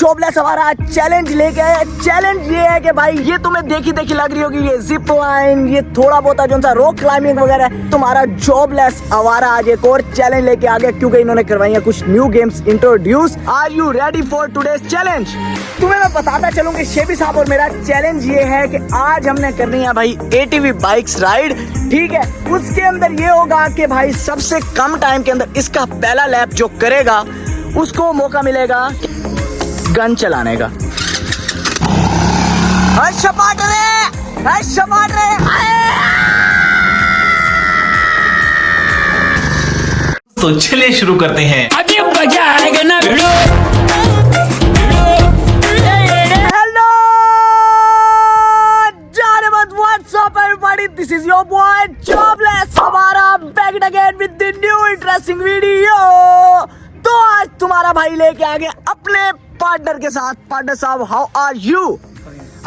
Jobless हमारा challenge लेके आया। चैलेंज ये है कि भाई ये तुम्हें देखी देखी लग रही होगी, ये जिप लाइन, ये थोड़ा बहुत जो सा रॉक क्लाइंबिंग वगैरह। तुम्हारा जॉबलेस हमारा आज एक और चैलेंज लेके आ गया, क्योंकि इन्होंने करवाई है कुछ new games introduce. Are you ready for today's challenge? तुम्हें मैं बताता चलूं कि शेबी साहब और मेरा चैलेंज ये है कि आज हमने करनी है भाई ATV बाइक्स राइड। ठीक है, उसके अंदर ये होगा कि भाई सबसे कम टाइम के अंदर इसका पहला लैप जो करेगा उसको मौका मिलेगा गन चलाने का। तो चलिए शुरू करते हैं। अभी मजा आएगा ना। This is your boy Jobless हमारा back again with the new interesting video। तो आज तुम्हारा भाई लेके आ गया अपने पार्टनर के साथ। पार्टनर साहब, how are you?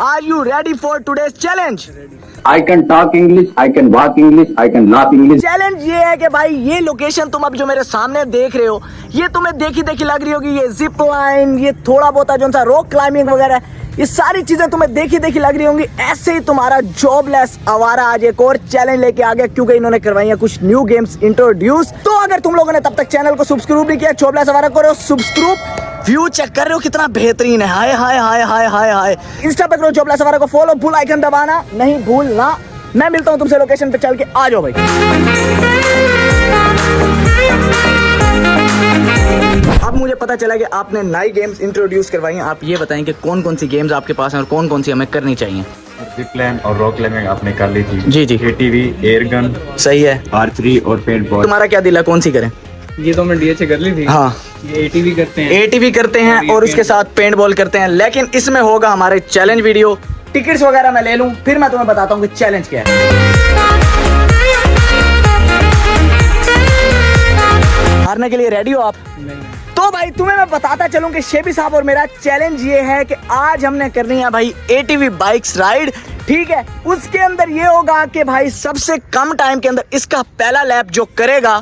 Are you ready for today's challenge? I can talk English, I can walk English, I can laugh English। Challenge ये है कि भाई ये लोकेशन तुम अभी जो मेरे सामने देख रहे हो, ये तुम्हें देखी देखी लग रही होगी, ये जिप लाइन, ये थोड़ा बहुत जो सा रॉक क्लाइंबिंग वगैरह, ये सारी चीजें तुम्हें देखी देखी लग रही होंगी। ऐसे ही तुम्हारा जॉबलेस आवारा आज एक और चैलेंज लेके आ गया, क्योंकि इन्होंने करवाई है कुछ न्यू गेम्स इंट्रोड्यूस। तो अगर तुम लोगों ने तब तक चैनल को सब्सक्राइब नहीं किया, जॉबलेस आवारा करो सब्सक्राइब। व्यू चेक कर रहे हो कितना बेहतरीन है, हाय हाय हाय हाय हाय हाय। इंस्टा पे करो जॉबलेस आवारा को फॉलो, बेल आइकन दबाना नहीं भूलना। मैं मिलता हूं तुमसे लोकेशन पे चल के, आ जाओ भाई। अब मुझे पता चला कि आपने नई गेम्स इंट्रोड्यूस करवाई हैं। आप ये बताएं कि कौन कौन सी गेम्स आपके पास हैं और कौन कौन सी हमें करनी चाहिए। जिप लाइन और रॉक क्लाइंबिंग आपने कर ली थी। जी जी। ATV, एयर गन, सही है। आर्चरी और पेंट बॉल। तुम्हारा क्या दिल है, कौन सी करें? ये तो मैं DH कर ली थी। हाँ, ये ATV करते हैं। ATV करते हैं और उसके साथ पेंट बॉल करते हैं, लेकिन इसमें होगा हमारे चैलेंज वीडियो। टिकट्स वगैरह मैं ले लूं, फिर मैं तुम्हें बताता हूँ कि चैलेंज क्या है। हारने के लिए रेडी हो आप? नहीं। तो भाई तुम्हें मैं बताता चलूं कि शेबी साहब और मेरा चैलेंज ये है कि आज हमने करनी है भाई ATV बाइक्स राइड। ठीक है, उसके अंदर ये होगा कि भाई सबसे कम टाइम के अंदर इसका पहला लैप जो करेगा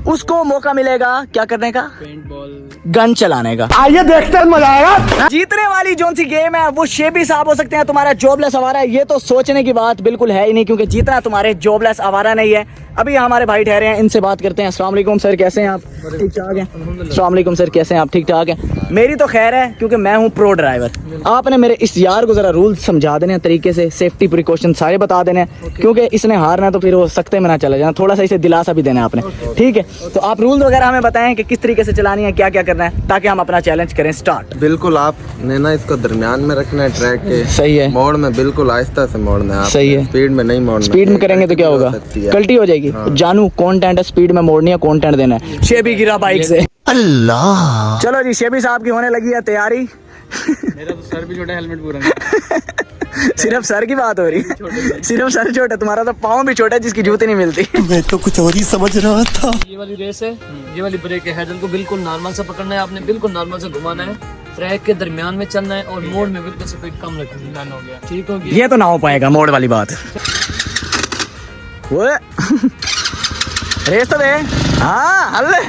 उसको मौका मिलेगा क्या करने का? पेंट बॉल, गन चलाने का। आइए देखते हैं, मजा आएगा। जीतने वाली जो सी गेम है वो शेबी साहब हो सकते हैं, तुम्हारा जॉबलेस आवारा है। ये तो सोचने की बात बिल्कुल है ही नहीं, क्योंकि जीतना तुम्हारे जॉबलेस आवारा नहीं है। अभी हमारे भाई ठहरे हैं, इनसे बात करते हैं। अस्सलाम वालेकुम सर, कैसे हैं आप? ठीक ठाक हैं। अस्सलाम वालेकुम सर, कैसे हैं आप? ठीक ठाक हैं। मेरी तो खैर है, क्योंकि मैं हूँ प्रो ड्राइवर। आपने मेरे इस यार को जरा रूल समझा देने तरीके से, सेफ्टी प्रिकॉशन सारे बता देने, क्योंकि इसने हारना तो फिर वो सख्ते में ना चला जाना। थोड़ा सा इसे दिलासा भी देना आपने, ठीक है? तो आप रूल वगैरह हमें बताएं कि किस तरीके से चलानी है, क्या क्या करना है, ताकि हम अपना चैलेंज करें स्टार्ट। बिल्कुल आपने ना इसको दरमियान में रखना है ट्रैक के। सही है। मोड़ में बिल्कुल आहिस्ता से मोड़ना है। सही है। स्पीड में नहीं मोड़ना। स्पीड में करेंगे तो क्या होगा? गलती हो जाएगी। जानू कंटेंट है, स्पीड में मोड़नी है, कंटेंट देना है। शेबी गिरा बाइक से। अल्लाह। चलो जी, शेबी साहब की होने लगी है तैयारी। मेरा तो सर भी छोटा, हेलमेट पूरा नहीं। सिर्फ सर की बात हो रही है? सिर्फ सर छोटा, तुम्हारा तो पाँव भी छोटा है जिसकी जूती नहीं मिलती। मैं तो कुछ और ही समझ रहा था। ये वाली रेस है, ये वाली ब्रेक है। हैंडल को बिल्कुल नॉर्मल से पकड़ना है आपने, बिल्कुल नॉर्मल से घुमाना है। ट्रैक के दरमियान में चलना है और मोड़ में बिल्कुल स्पीड कम रखनी है। डन हो गया, ठीक हो गया। ये तो ना हो पाएगा मोड़ वाली बात। वो रेस तो दे। हाँ हल्ले।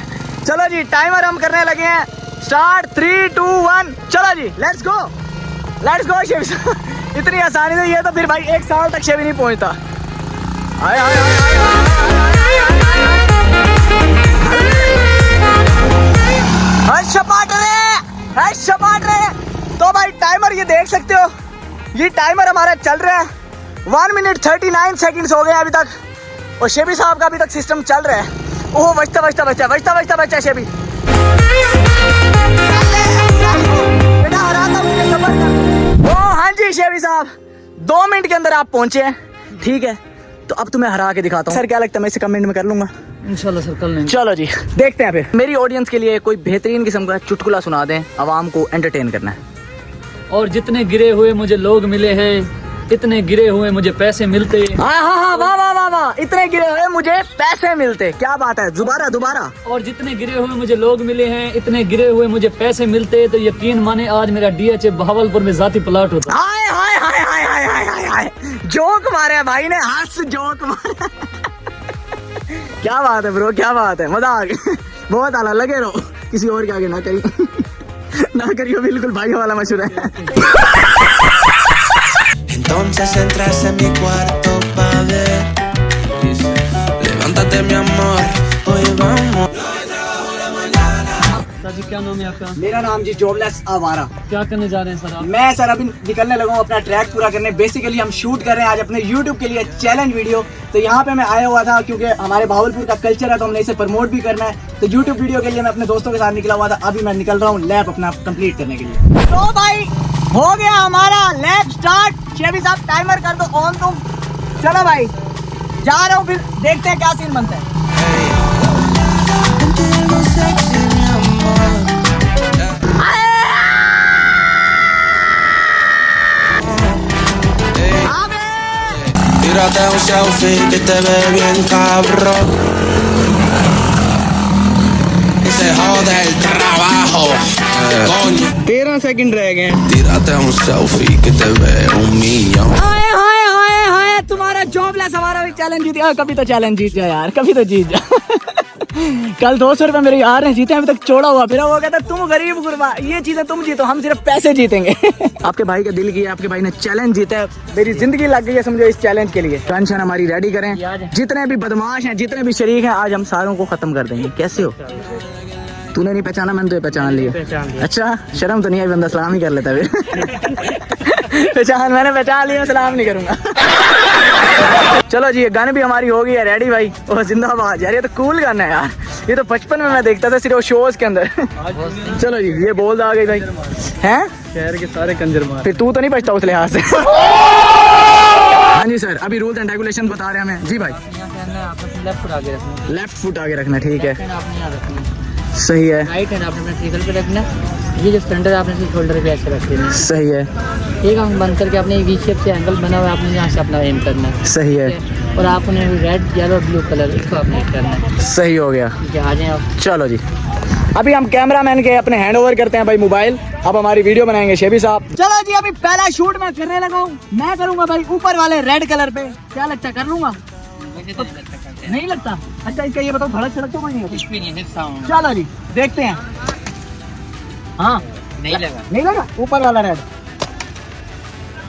चलो जी, टाइमर हम करने लगे हैं स्टार्ट। 3 2 1 चलो जी, लेट्स गो लेट्स गो। शेबी इतनी आसानी से ये तो फिर भाई 1 साल तक शेबी नहीं पहुंचता। आए आए आए आए तो भाई टाइमर ये देख सकते हो, ये टाइमर हमारा चल रहा है। 1 मिनट 39 सेकंड्स हो गए अभी तक, और शेबी साहब का अभी तक सिस्टम चल रहा है। ओह बचता बचता बच्चा, बचता बचता बच्चा शेबी। बेटा हराता मुझे, सब्र कर। ओह हाँ जी शेबी साहब, 2 मिनट के अंदर आप पहुंचे हैं। ठीक है, तो अब तुम्हें हरा के दिखाता हूँ। सर क्या लगता है, मैं इसे कमेंट में कर लूंगा इंशाल्लाह सर, कल नहीं। चलो जी देखते हैं। फिर मेरी ऑडियंस के लिए कोई बेहतरीन किस्म का चुटकुला सुना दें, आवाम को एंटरटेन करना है। और जितने गिरे हुए मुझे लोग मिले हैं, इतने गिरे हुए मुझे पैसे मिलते। हाँ हाँ हाँ, वाह वाह वाह वाह, इतने गिरे हुए मुझे पैसे मिलते। क्या बात है, दोबारा दोबारा। और जितने गिरे हुए मुझे लोग मिले हैं, इतने गिरे हुए मुझे पैसे मिलते। तो यकीन माने आज मेरा DH बहावलपुर में जाती प्लाट होता। हाय हाय हाय हाय हाय हाय हाय हाय, जोक मारे भाई ने, हाथ से जोक मारा। क्या बात है ब्रो, क्या बात है, मजा आ गया। बहुत आला, लगे रहो, किसी और के आगे ना कहीं। ना करियो, बिल्कुल भाई वाला मशहूर है। Entonces entras en mi cuarto pa' ver. Levántate mi amor, hoy vamos. Sir ji क्या नाम है आपका? मेरा नाम जी जॉबलेस आवारा। क्या करने जा रहे हैं सर आप? मैं सर अभी निकलने लगा हूँ अपना ट्रैक पूरा करने। बेसिकली हम शूट कर रहे हैं आज अपने YouTube के लिए चैलेंज वीडियो। तो यहाँ पे मैं आया हुआ था क्योंकि हमारे भावलपुर का कल्चर है, तो हमने इसे प्रमोट भी करना है। तो YouTube वीडियो के लिए मैं अपने दोस्तों के साथ निकला हुआ था। अभी मैं निकल रहा हूँ लैब अपना कंप्लीट करने के लिए। तो भाई हो गया हमारा लैब स्टार्ट। शेबी साहब टाइमर कर दो ऑन तुम। चलो भाई जा रहा हूँ, फिर देखते हैं क्या सीन बनता है। Tírate un selfie que te ve bien cabrón. Y se jode el trabajo. Coño. 13 second रह गए। Tírate un selfie que te ve 1,000,000. हाय हाय हाय हाय, तुम्हारा जॉबलेस हमारा भी चैलेंज जीत गया। कभी तो चैलेंज जीत जा यार, कभी तो जीत जा। कल 200 रुपए मेरे यार ने जीते, अभी तक चोड़ा हुआ। फिर वो कहता तुम गरीब गुरबा, ये चीजें तुम जीतो, हम सिर्फ पैसे जीतेंगे। आपके भाई का दिल किया, आपके भाई ने चैलेंज जीता है। मेरी जिंदगी लग गई है समझो इस चैलेंज के लिए। टेंशन हमारी रेडी करें, जितने भी बदमाश हैं, जितने भी शरीक हैं, आज हम सारों को खत्म कर देंगे। कैसे हो? तूने नहीं पहचाना, मैंने तो पहचान लिया। अच्छा शर्म तो नहीं आई, बंदा सलाम ही कर लेता है। मैंने पहचान लिया, सलाम नहीं करूंगा। चलो जी, गाने भी हमारी हो गई है रेडी भाई। ओह जिंदाबाद यार, ये तो कूल गाना है यार। ये तो बचपन में मैं देखता था सिर्फ शोज के अंदर। चलो जी, ये बोल आ गई भाई हैं, शहर के सारे कंजर मार। फिर तू तो नहीं बचता उस लिहाज से। हाँ जी सर, अभी रूल्स एंड रेगुलेशन बता रहे हैं हमें। जी भाई लेफ्ट फुट आगे रखना, लेफ्ट फुट आगे रखना, ठीक है आपने यहाँ रखना, सही है राइट हैंड आपने अपने ट्रिकल पे रखना। ये जो स्टैंडर्ड आपने सिर्फ शोल्डर पे ऐसे रख देना, सही है एक आंख बंद करके अपने वी शेप से एंगल बना हुआ है, आपने यहाँ से अपना एम करना है। सही है, और आपने रेड येलो ब्लू कलर इसको आपने करना है। सही हो गया। ठीक है, आ जाए आप। चलो जी, अभी हम कैमरामैन के अपने हैंड ओवर करते हैं भाई मोबाइल। अब हमारी वीडियो बनाएंगे शेबी साहब। चलो जी, अभी पहला शूट मैं करने लगा हूँ। मैं करूंगा भाई ऊपर वाले रेड कलर पे। क्या लगता है, कर लूंगा? नहीं लगता? अच्छा इसका ये बताओ, धड़क सड़क तो कोई नहीं होती? कुछ भी नहीं हिस्सा हूँ। चलो जी देखते हैं। हाँ नहीं लगा, नहीं लगा, ऊपर वाला रेड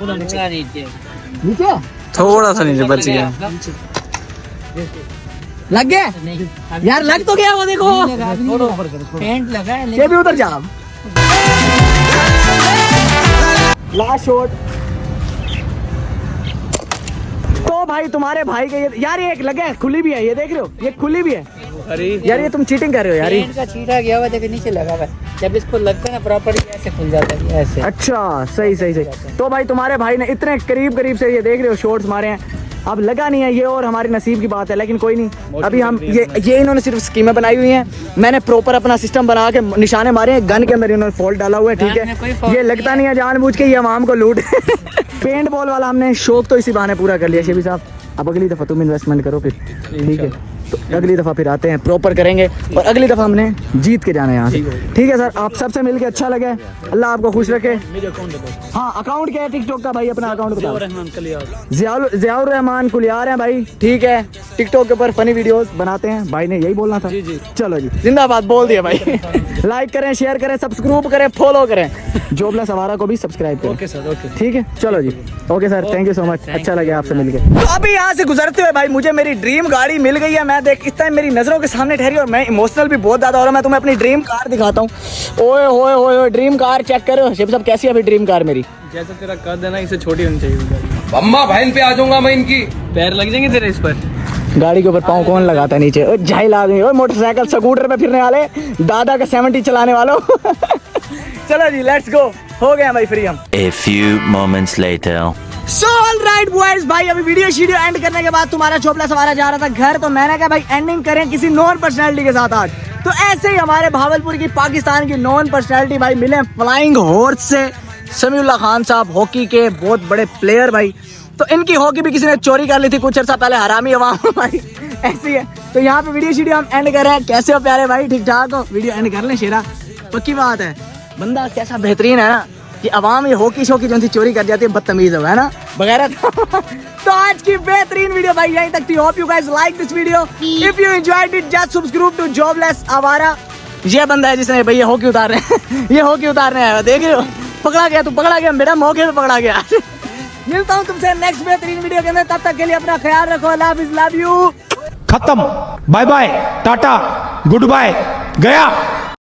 नीचे नीचे थोड़ा सा नीचे बच गया। लग गया नहीं यार, लग तो गया वो देखो। पेंट लगा है ये भी उधर जा। Last shot. तो भाई तुम्हारे भाई के यार ये एक लगा है, खुली भी है, ये देख रहे हो, ये खुली भी है। अरे यार ये तुम चीटिंग कर रहे हो यार। पेंट का छीटा गया हुआ है, देखो नीचे लगा हुआ है। जब इसको लगता है ना प्रॉपर्ली ऐसे खुल जाता है ऐसे। अच्छा सही सही सही। तो भाई तुम्हारे भाई ने इतने करीब करीब से ये देख रहे हो शॉट्स मारे हैं, अब लगा नहीं है। ये और हमारी नसीब की बात है, लेकिन कोई नहीं। अभी हम ये इन्होंने सिर्फ स्कीमें बनाई हुई हैं। मैंने प्रॉपर अपना सिस्टम बना के निशाने मारे हैं। गन के अंदर इन्होंने फॉल्ट डाला हुआ है, ठीक है। ये लगता नहीं है जानबूझ के ये आवाम को लूट। पेंट बॉल वाला हमने शौक तो इसी बहाने पूरा कर लिया शेबी साहब। अब अगली दफा तुम इन्वेस्टमेंट करो फिर, ठीक है। तो अगली दफा फिर आते हैं, प्रॉपर करेंगे, और अगली दफा हमने जीत के जाना है यहाँ से। ठीक है सर, आप सबसे मिलके अच्छा लगे। अल्लाह आपको खुश रखे। हाँ अकाउंट क्या है टिकटॉक का भाई, अपना अकाउंट बताओ। जियाउर रहमान कुलियार हैं भाई, ठीक है। टिकटॉक के ऊपर फनी वीडियोस बनाते हैं, भाई ने यही बोलना था। चलो जी, जिंदाबाद बोल दिया भाई। लाइक करें, शेयर करें, सब्सक्राइब करें, फॉलो करें। जॉबलेस हमारा को भी सब्सक्राइब करें। ओके सर, ओके ठीक है। चलो जी, okay sir, thank you so much, अच्छा लगे आपसे मिलके। तो अभी यहाँ से गुजरते हुए भाई मुझे मेरी ड्रीम गाड़ी मिल गई है। मैं देख इस टाइम मेरी नजरों के सामने ठहरी और मैं इमोशनल भी बहुत ज्यादा हो रहा हूँ। मैं तुम्हें अपनी ड्रीम कार दिखाता हूँ। ओए होए होए होए, ड्रीम कार चेक करो शेब साहब, कैसी है अभी ड्रीम कार मेरी। जैसा तेरा कर देना, इससे छोटी होनी चाहिए। अम्मा बहन पे आ जाऊंगा मैं इनकी। पैर लग जाएंगे तेरे इस पर। गाड़ी के ऊपर पाँव कौन लगाता है नीचे? झाइल आदमी, मोटरसाइकिल स्कूटर पे फिरने वाले, दादा का 70 चलाने वालों। चलो जी लेट्स गो, हो गए भाई फ्री हम। A few moments later. So all right boys, भाई अभी वीडियो एंड करने के बाद तुम्हारा चोपला सवारा जा रहा था घर, तो मैंने कहा भाई एंडिंग करें किसी नॉन पर्सनैलिटी के साथ आज। तो ऐसे ही हमारे भावलपुर की, पाकिस्तान की नॉन पर्सनैलिटी भाई मिले फ्लाइंग हॉर्स से। समीउल्लाह खान साहब हॉकी के बहुत बड़े प्लेयर भाई। तो इनकी हॉकी भी किसी ने चोरी कर ली थी कुछ अर्सा पहले, हरामी अवाम भाई ऐसी है। तो यहाँ पे वीडियो हम एंड कर रहे हैं। कैसे हो प्यारे भाई, ठीक ठाक हो? वीडियो एंड कर लें शेरा, पक्की बात है। बंदा कैसा बेहतरीन है ना कि अवाम ये हॉकी शोकी जो चोरी कर जाती है, बदतमीज है ना वगैरह। तो आज की बेहतरीन वीडियो भाई यहीं तक थी। Hope you guys like this video. If you enjoyed it just subscribe to jobless Awara. ये बंदा है जिसने भैया हॉकी उतार रहे हैं ये हॉकी उतारने आया, देख रहे हो, पकड़ा गया, तू पकड़ा गया बेटा, मौके पे पकड़ा गया। मिलता हूँ तुमसे नेक्स्ट बेहतरीन वीडियो के अंदर, तब तक के लिए अपना ख्याल रखो, अल्लाह हाफिज़, लव यू। खत्म, bye bye, tata, good bye, गया।